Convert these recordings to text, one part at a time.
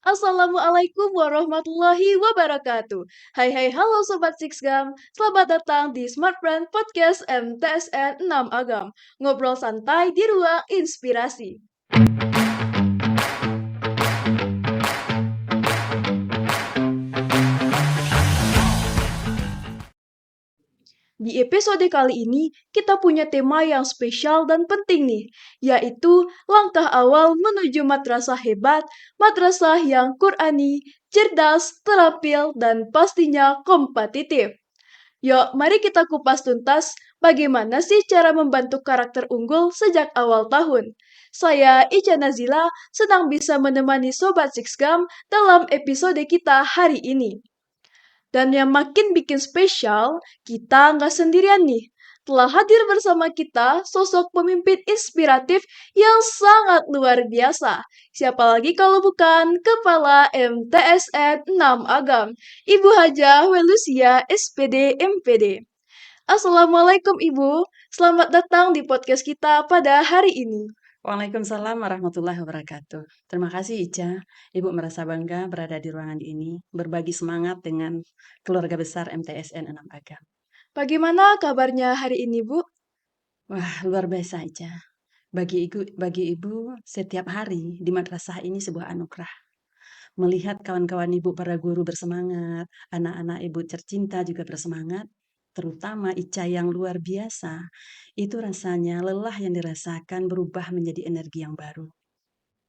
Assalamualaikum warahmatullahi wabarakatuh. Hai hai halo Sobat Sixgam, selamat datang di Smart Brand Podcast MTSN 6 Agam. Ngobrol santai di ruang inspirasi. Di episode kali ini, kita punya tema yang spesial dan penting nih, yaitu langkah awal menuju madrasah hebat, madrasah yang Qurani, cerdas, terampil, dan pastinya kompetitif. Yuk, mari kita kupas tuntas bagaimana sih cara membantu karakter unggul sejak awal tahun. Saya Ica Nazila sedang bisa menemani Sobat Sixgam dalam episode kita hari ini. Dan yang makin bikin spesial, kita nggak sendirian nih. Telah hadir bersama kita sosok pemimpin inspiratif yang sangat luar biasa. Siapa lagi kalau bukan Kepala MTSN 6 Agam, Ibu Hajah Welusia SPD MPD. Assalamualaikum Ibu, selamat datang di podcast kita pada hari ini. Waalaikumsalam warahmatullahi wabarakatuh. Terima kasih Ica, Ibu merasa bangga berada di ruangan ini, berbagi semangat dengan keluarga besar MTSN 6 Agam. Bagaimana kabarnya hari ini Bu? Wah, luar biasa Ica. Bagi ibu, setiap hari di madrasah ini sebuah anugerah. Melihat kawan-kawan ibu para guru bersemangat, anak-anak ibu tercinta juga bersemangat, terutama Ica yang luar biasa, itu rasanya lelah yang dirasakan berubah menjadi energi yang baru.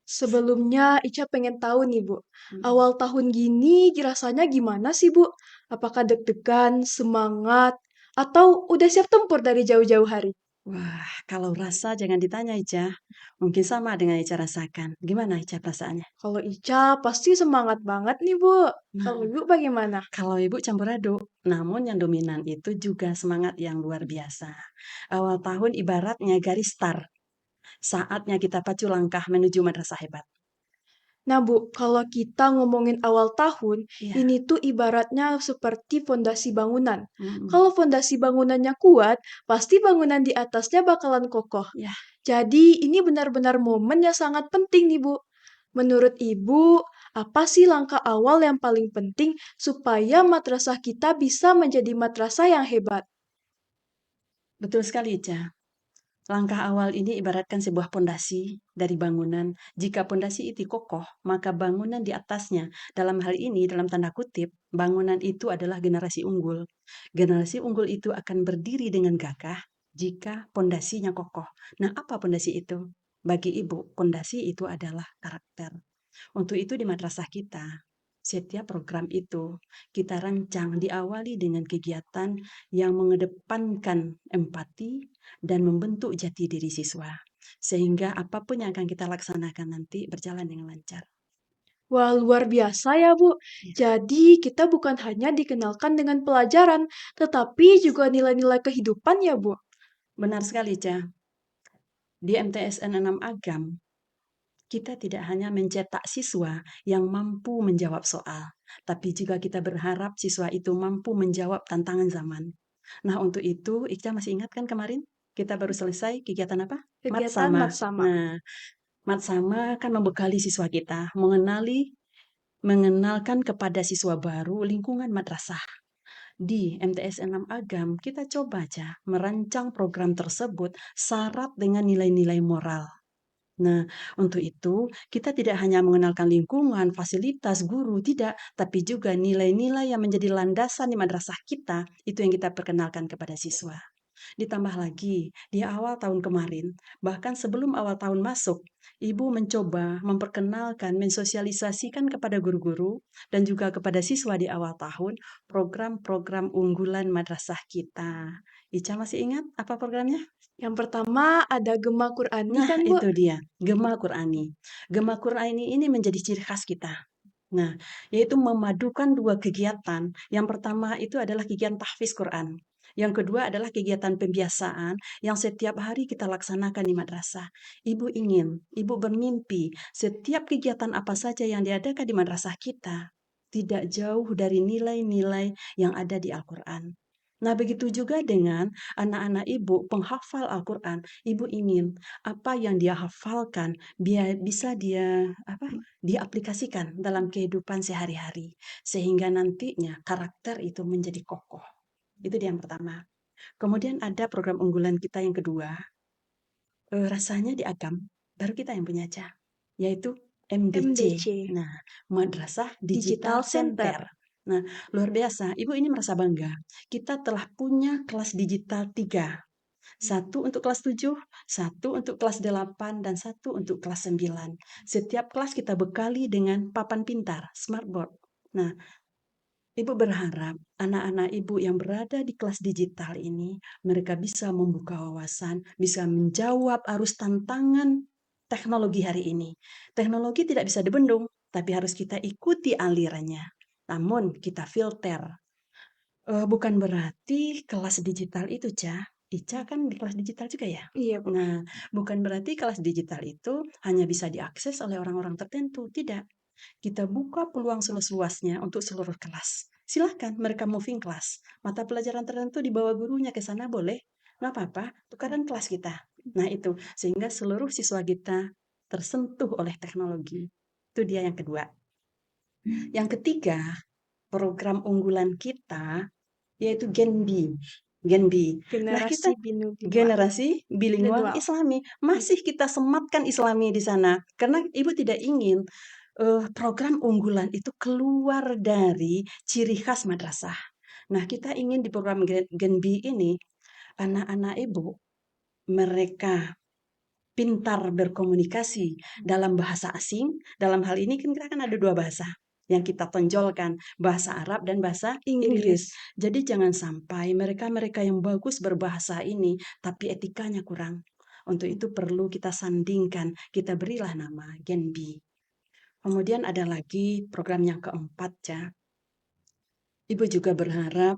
Sebelumnya Ica pengen tahu nih Bu, awal tahun gini rasanya gimana sih Bu? Apakah deg-degan, semangat, atau udah siap tempur dari jauh-jauh hari? Wah, kalau rasa jangan ditanya Ica. Mungkin sama dengan Ica rasakan. Gimana Ica perasaannya? Kalau Ica pasti semangat banget nih Bu. Kalau Nah, Ibu bagaimana? kalau Ibu campur aduk. Namun yang dominan itu juga semangat yang luar biasa. Awal tahun ibaratnya garis start. Saatnya kita pacu langkah menuju madrasah hebat. Nah Bu, kalau kita ngomongin awal tahun, Iya. ini tuh ibaratnya seperti fondasi bangunan. Mm-mm. Kalau fondasi bangunannya kuat, pasti bangunan di atasnya bakalan kokoh. Ya, Jadi ini benar-benar momen yang sangat penting nih Bu. Menurut Ibu, apa sih langkah awal yang paling penting supaya madrasah kita bisa menjadi madrasah yang hebat? betul sekali Ica. Langkah awal ini ibaratkan sebuah pondasi dari bangunan. Jika pondasi itu kokoh, maka bangunan di atasnya, dalam hal ini, dalam tanda kutip, bangunan itu adalah generasi unggul. Generasi unggul itu akan berdiri dengan gagah jika pondasinya kokoh. Nah, apa pondasi itu? Bagi ibu, pondasi itu adalah karakter. Untuk itu di madrasah kita, setiap program itu kita rancang diawali dengan kegiatan yang mengedepankan empati dan membentuk jati diri siswa. Sehingga apapun yang akan kita laksanakan nanti berjalan dengan lancar. Wah, luar biasa ya, Bu. Ya, Jadi, kita bukan hanya dikenalkan dengan pelajaran, tetapi juga nilai-nilai kehidupan ya, Bu. benar sekali, Ca. Di MTSN 6 Agam, kita tidak hanya mencetak siswa yang mampu menjawab soal, tapi juga kita berharap siswa itu mampu menjawab tantangan zaman. Nah, untuk itu, Ica masih ingat kan kemarin kita baru selesai kegiatan apa? Kegiatan Matsama. Matsama. Nah, Matsama kan membekali siswa kita, mengenalkan kepada siswa baru lingkungan madrasah. Di MTS 6 Agam, kita coba aja merancang program tersebut syarat dengan nilai-nilai moral. Nah, untuk itu kita tidak hanya mengenalkan lingkungan, fasilitas, guru, tidak, tapi juga nilai-nilai yang menjadi landasan di madrasah kita, itu yang kita perkenalkan kepada siswa. Ditambah lagi, di awal tahun kemarin, bahkan sebelum awal tahun masuk, Ibu mencoba memperkenalkan, mensosialisasikan kepada guru-guru dan juga kepada siswa di awal tahun program-program unggulan madrasah kita. Ica masih ingat apa programnya? Yang pertama ada Gema Qurani Nah, kan, Bu? itu dia, Gema Qurani. Gema Qurani ini menjadi ciri khas kita. Nah, yaitu memadukan dua kegiatan. Yang pertama itu adalah kegiatan tahfiz Quran. Yang kedua adalah kegiatan pembiasaan yang setiap hari kita laksanakan di madrasah. Ibu bermimpi setiap kegiatan apa saja yang diadakan di madrasah kita tidak jauh dari nilai-nilai yang ada di Al-Quran. Nah, begitu juga dengan anak-anak ibu penghafal Al-Quran. Ibu ingin apa yang dia hafalkan biar bisa dia aplikasikan dalam kehidupan sehari-hari sehingga nantinya karakter itu menjadi kokoh. Itu dia yang pertama. Kemudian ada program unggulan kita yang kedua, rasanya di Agam baru kita yang punya, Ca, yaitu MDC. MDC, Nah, Madrasah Digital Digital Center. Center. Nah, luar biasa. Ibu ini merasa bangga. Kita telah punya kelas digital 3. Satu untuk kelas 7, satu untuk kelas 8, dan satu untuk kelas 9. Setiap kelas kita bekali dengan papan pintar, smartboard. Nah, Ibu berharap anak-anak ibu yang berada di kelas digital ini, mereka bisa membuka wawasan, bisa menjawab arus tantangan teknologi hari ini. Teknologi tidak bisa dibendung, tapi harus kita ikuti alirannya. Namun kita filter. Bukan berarti kelas digital itu, Ca. Ica kan di kelas digital juga ya? Iya, Bu. Nah, bukan berarti kelas digital itu hanya bisa diakses oleh orang-orang tertentu. Tidak. Kita buka peluang seluas-luasnya untuk seluruh kelas. Silahkan mereka moving class. Mata pelajaran tertentu dibawa gurunya ke sana boleh. Nggak apa-apa, tukaran kelas kita. Nah itu, sehingga seluruh siswa kita tersentuh oleh teknologi. Itu dia yang kedua. Yang ketiga, program unggulan kita yaitu Gen B. Gen B. Nah, kita Generasi bilingual. generasi bilingual Bilingual. Islami. Masih kita sematkan Islami di sana. Karena Ibu tidak ingin program unggulan itu keluar dari ciri khas madrasah. Nah, kita ingin di program Gen B ini, anak-anak Ibu, mereka pintar berkomunikasi dalam bahasa asing. Dalam hal ini kan kita kan ada 2 bahasa yang kita tonjolkan, bahasa Arab dan bahasa Inggris. Jadi jangan sampai mereka-mereka yang bagus berbahasa ini, tapi etikanya kurang. Untuk itu perlu kita sandingkan, kita berilah nama Gen B. Kemudian ada lagi program yang keempat, Ca. Ibu juga berharap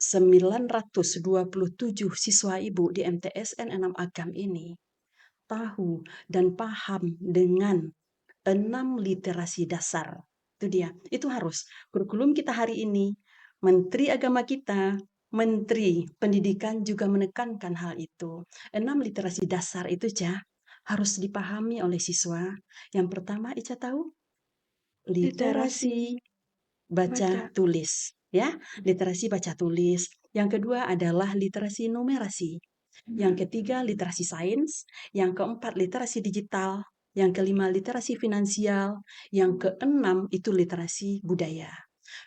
927 siswa ibu di MTSN 6 Agam ini tahu dan paham dengan 6 literasi dasar. Itu dia. Itu harus. Kurikulum kita hari ini, Menteri Agama kita, Menteri Pendidikan juga menekankan hal itu. 6 literasi dasar itu, Ca, harus dipahami oleh siswa. Yang pertama, Ica tahu? Literasi baca tulis. Ya, literasi baca tulis. Yang kedua adalah literasi numerasi. Yang ketiga, literasi sains. Yang keempat, literasi digital. Yang kelima, literasi finansial. Yang keenam, itu literasi budaya.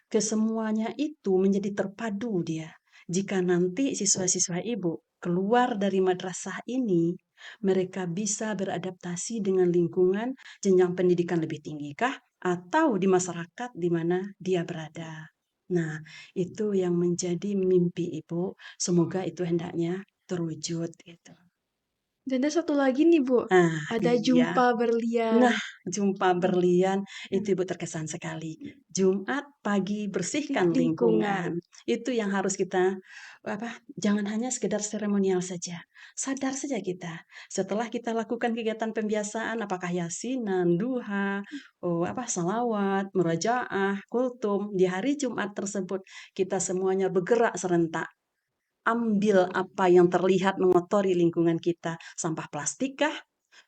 Kesemuanya itu menjadi terpadu dia. Jika nanti siswa-siswa ibu keluar dari madrasah ini, mereka bisa beradaptasi dengan lingkungan jenjang pendidikan lebih tinggi kah? Atau di masyarakat di mana dia berada. Nah, itu yang menjadi mimpi ibu. Semoga itu hendaknya terwujud gitu. Dan ada satu lagi nih, Bu. Ada Iya. jumpa berlian. Nah, jumpa berlian itu Ibu terkesan sekali. Jumat pagi bersihkan lingkungan. Itu yang harus kita jangan hanya sekedar seremonial saja. Sadar saja kita. Setelah kita lakukan kegiatan pembiasaan apakah yasinan, duha, salawat, murajaah, kultum di hari Jumat tersebut kita semuanya bergerak serentak. Ambil apa yang terlihat mengotori lingkungan kita. Sampah plastik kah?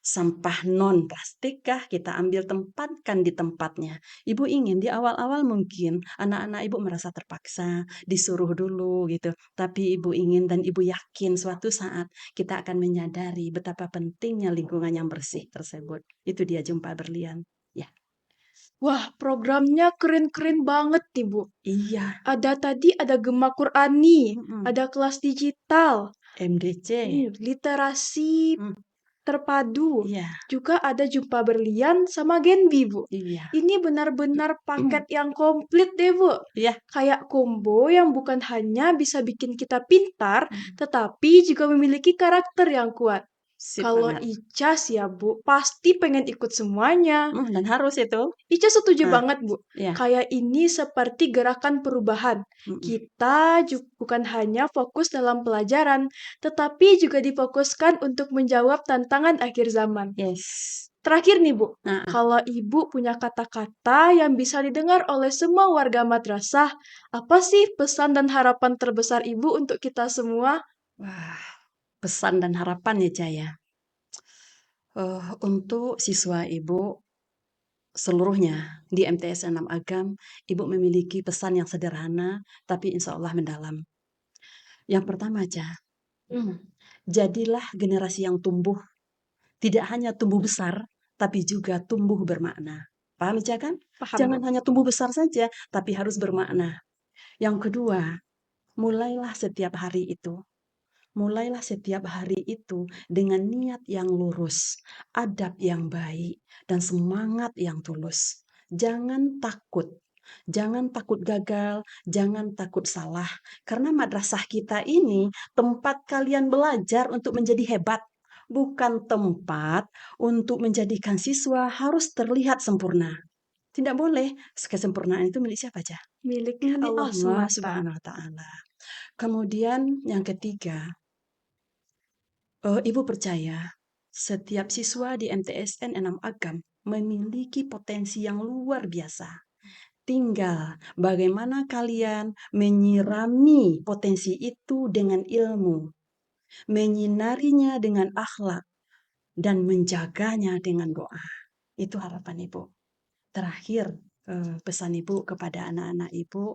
Sampah non-plastik kah? Kita ambil tempatkan di tempatnya. Ibu ingin di awal-awal mungkin anak-anak ibu merasa terpaksa, disuruh dulu gitu. Tapi ibu ingin dan ibu yakin suatu saat kita akan menyadari betapa pentingnya lingkungan yang bersih tersebut. Itu dia jumpa berlian. Ya. Wah, programnya keren-keren banget nih, Bu. Iya. Ada Gema Qur'ani, Mm-mm. ada kelas digital, MDC. literasi Mm. terpadu. Iya. Juga ada jumpa berlian sama Genbi, Bu. Iya. Ini benar-benar paket yang komplit deh, Bu. Iya. Kayak combo yang bukan hanya bisa bikin kita pintar, tetapi juga memiliki karakter yang kuat. Sip Kalau banget. Ica sih ya, Bu, pasti pengen ikut semuanya. Dan harus itu. Ica setuju Ah, banget, Bu. iya. Kayak ini seperti gerakan perubahan. Kita bukan hanya fokus dalam pelajaran, tetapi juga difokuskan untuk menjawab tantangan akhir zaman. Yes. Terakhir nih Bu, Nah, kalau Ibu punya kata-kata yang bisa didengar oleh semua warga madrasah, apa sih pesan dan harapan terbesar Ibu untuk kita semua? wah, pesan dan harapan ya, Jaya. Untuk siswa Ibu seluruhnya di MTS 6 Agam, Ibu memiliki pesan yang sederhana, tapi insya Allah mendalam. Yang pertama, Jaya, jadilah generasi yang tumbuh, tidak hanya tumbuh besar, tapi juga tumbuh bermakna. Paham, Ica kan? Paham Bu? Jangan hanya tumbuh besar saja, tapi harus bermakna. Yang kedua, mulailah setiap hari itu. Mulailah setiap hari itu dengan niat yang lurus, adab yang baik, dan semangat yang tulus. Jangan takut. Jangan takut gagal, jangan takut salah. Karena madrasah kita ini tempat kalian belajar untuk menjadi hebat. Bukan tempat untuk menjadikan siswa harus terlihat sempurna. Tidak boleh. Kesempurnaan itu milik siapa aja? Milik Milik Allah Allah semata. Subhanahu wa Ta'ala. Kemudian yang ketiga, Ibu percaya setiap siswa di MTSN 6 Agam memiliki potensi yang luar biasa. Tinggal bagaimana kalian menyirami potensi itu dengan ilmu, menyinarinya dengan akhlak, dan menjaganya dengan doa. Itu harapan Ibu. Terakhir, pesan Ibu kepada anak-anak Ibu,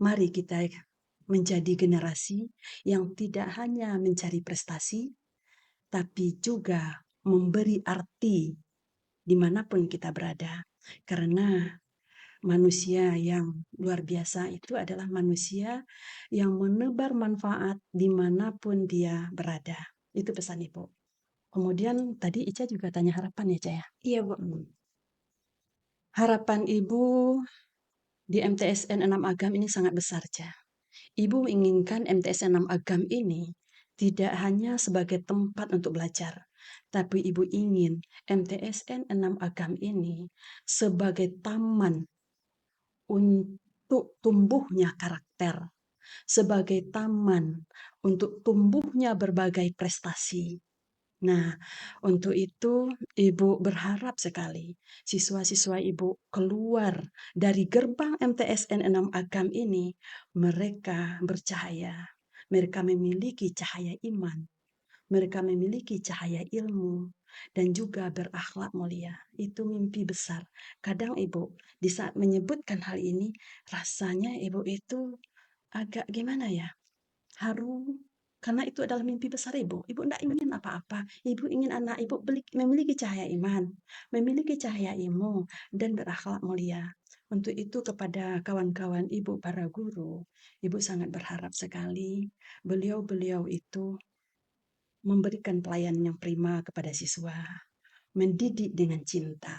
mari kita menjadi generasi yang tidak hanya mencari prestasi, tapi juga memberi arti dimanapun kita berada. Karena manusia yang luar biasa itu adalah manusia yang menebar manfaat dimanapun dia berada. Itu pesan Ibu. Kemudian tadi Ica juga tanya harapan ya, Ca ya? Iya Bu. Harapan Ibu di MTSN 6 Agam ini sangat besar, Ca. Ibu menginginkan MTSN 6 Agam ini tidak hanya sebagai tempat untuk belajar, tapi Ibu ingin MTSN 6 Agam ini sebagai taman untuk tumbuhnya karakter, sebagai taman untuk tumbuhnya berbagai prestasi. Nah, untuk itu Ibu berharap sekali siswa-siswa Ibu keluar dari gerbang MTSN 6 Agam ini, mereka bercahaya, mereka memiliki cahaya iman, mereka memiliki cahaya ilmu, dan juga berakhlak mulia. Itu mimpi besar. Kadang Ibu, di saat menyebutkan hal ini, rasanya Ibu itu agak gimana ya? Haru, karena itu adalah mimpi besar Ibu. Ibu tidak ingin apa-apa. Ibu ingin anak Ibu memiliki cahaya iman, memiliki cahaya ilmu, dan berakhlak mulia. Untuk itu kepada kawan-kawan Ibu para guru, Ibu sangat berharap sekali beliau-beliau itu memberikan pelayanan yang prima kepada siswa, mendidik dengan cinta,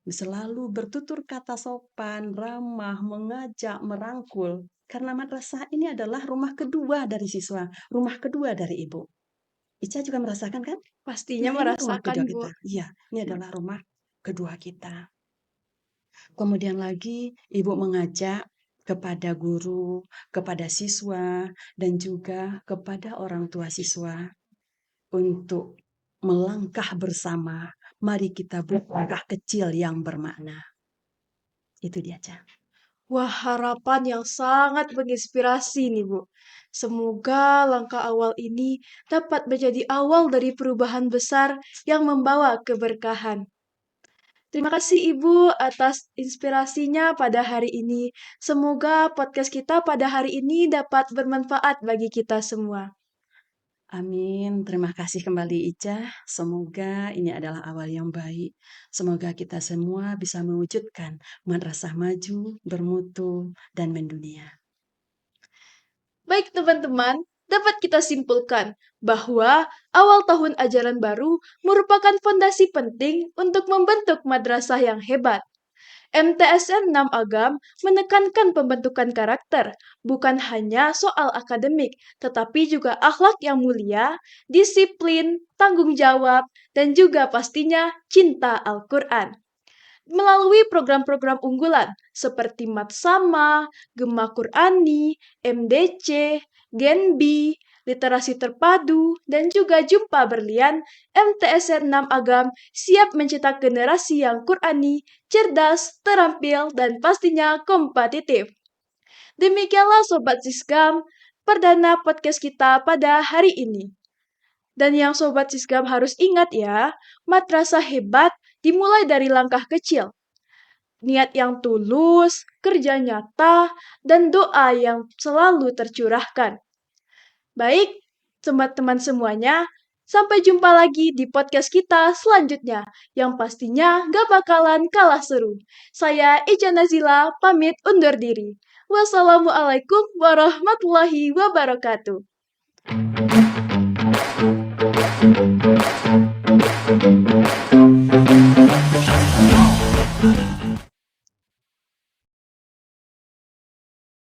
selalu bertutur kata sopan, ramah, mengajak, merangkul. Karena madrasah ini adalah rumah kedua dari siswa, rumah kedua dari Ibu. Ica juga merasakan kan? Pastinya Nah, ini rumah merasakan kedua Bu. kita. Iya, ini adalah rumah kedua kita. Kemudian lagi Ibu mengajak kepada guru, kepada siswa, dan juga kepada orang tua siswa untuk melangkah bersama. Mari kita buat langkah kecil yang bermakna. Itu dia, Ca. Wah, harapan yang sangat menginspirasi nih, Bu. Semoga langkah awal ini dapat menjadi awal dari perubahan besar yang membawa keberkahan. Terima kasih Ibu atas inspirasinya pada hari ini. Semoga podcast kita pada hari ini dapat bermanfaat bagi kita semua. Amin. Terima kasih kembali Ica. Semoga ini adalah awal yang baik. Semoga kita semua bisa mewujudkan madrasah maju, bermutu, dan mendunia. Baik teman-teman, dapat kita simpulkan bahwa awal tahun ajaran baru merupakan fondasi penting untuk membentuk madrasah yang hebat. MTSN 6 Agam menekankan pembentukan karakter, bukan hanya soal akademik, tetapi juga akhlak yang mulia, disiplin, tanggung jawab, dan juga pastinya cinta Al-Quran. melalui program-program unggulan seperti Matsama, Gema Qur'ani, MDC, Genbi, Literasi Terpadu, dan juga Jumpa Berlian, MTSN 6 Agam siap mencetak generasi yang Qur'ani, cerdas, terampil, dan pastinya kompetitif. Demikianlah Sobat Siskam, perdana podcast kita pada hari ini. Dan yang Sobat Siskam harus ingat ya, madrasah hebat dimulai dari langkah kecil. Niat yang tulus, kerja nyata, dan doa yang selalu tercurahkan. Baik, teman-teman semuanya, sampai jumpa lagi di podcast kita selanjutnya, yang pastinya gak bakalan kalah seru. Saya Ica Nazila, pamit undur diri. Wassalamualaikum warahmatullahi wabarakatuh.